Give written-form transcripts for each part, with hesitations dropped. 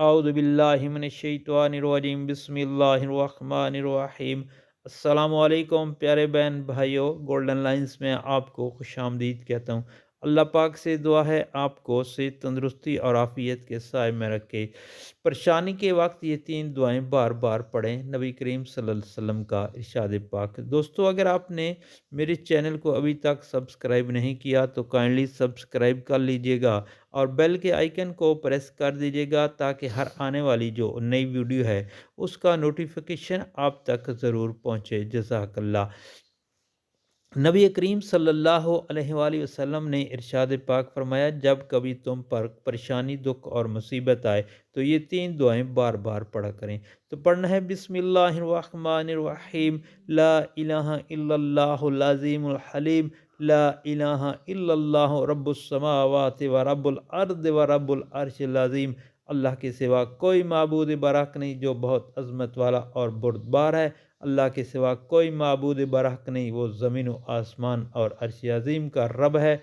اعوذ باللہ من الشیطان الرجیم بسم اللہ الرحمن الرحیم۔ السلام علیکم پیارے بہن بھائیوں، گولڈن لائنز میں آپ کو خوش آمدید کہتا ہوں۔ اللہ پاک سے دعا ہے آپ کو صحت، تندرستی اور عافیت کے سائے میں رکھے۔ پریشانی کے وقت یہ تین دعائیں بار بار پڑھیں، نبی کریم صلی اللہ علیہ وسلم کا ارشاد پاک۔ دوستو، اگر آپ نے میرے چینل کو ابھی تک سبسکرائب نہیں کیا تو کائنڈلی سبسکرائب کر لیجئے گا اور بیل کے آئیکن کو پریس کر دیجئے گا تاکہ ہر آنے والی جو نئی ویڈیو ہے اس کا نوٹیفیکیشن آپ تک ضرور پہنچے۔ جزاک اللہ۔ نبی کریم صلی اللہ علیہ وآلہ وسلم نے ارشاد پاک فرمایا، جب کبھی تم پر پریشانی، دکھ اور مصیبت آئے تو یہ تین دعائیں بار بار پڑھا کریں۔ تو پڑھنا ہے بسم اللہ الرحمن الرحیم، لا الہ الا اللہ العظیم الحلیم، لا الہ الا اللہ رب السماوات و رب الارض و رب العرش العظیم۔ اللہ کے سوا کوئی معبود برحق نہیں جو بہت عظمت والا اور بردبار ہے۔ اللہ کے سوا کوئی معبود برحق نہیں، وہ زمین و آسمان اور عرش عظیم کا رب ہے۔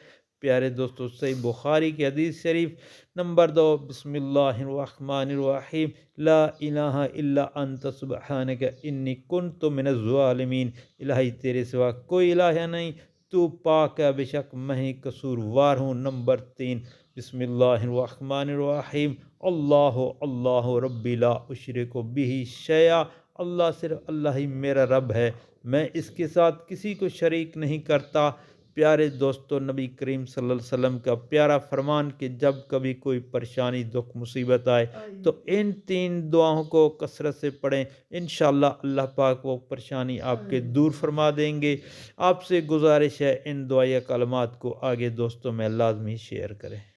پیارے دوستو، صحیح بخاری کی حدیث شریف نمبر 2، بسم اللہ الرحمن الرحیم، لا الہ الا انت سبحانک انی کنت من الظالمین۔ الہی تیرے سوا کوئی الہ نہیں، تو پاک ہے، بے شک میں ہی قصوروار ہوں۔ نمبر 3، بسم اللہ الرحمن الرحیم، اللہ اللہ ربی لا اشرک بہ شیئا۔ اللہ، صرف اللہ ہی میرا رب ہے، میں اس کے ساتھ کسی کو شریک نہیں کرتا۔ پیارے دوستو، نبی کریم صلی اللہ علیہ وسلم کا پیارا فرمان کہ جب کبھی کوئی پریشانی، دکھ، مصیبت آئے تو ان تین دعاؤں کو کثرت سے پڑھیں، انشاءاللہ اللہ پاک وہ پریشانی آپ کے دور فرما دیں گے۔ آپ سے گزارش ہے ان دعائیہ کلمات کو آگے دوستوں میں لازمی شیئر کریں۔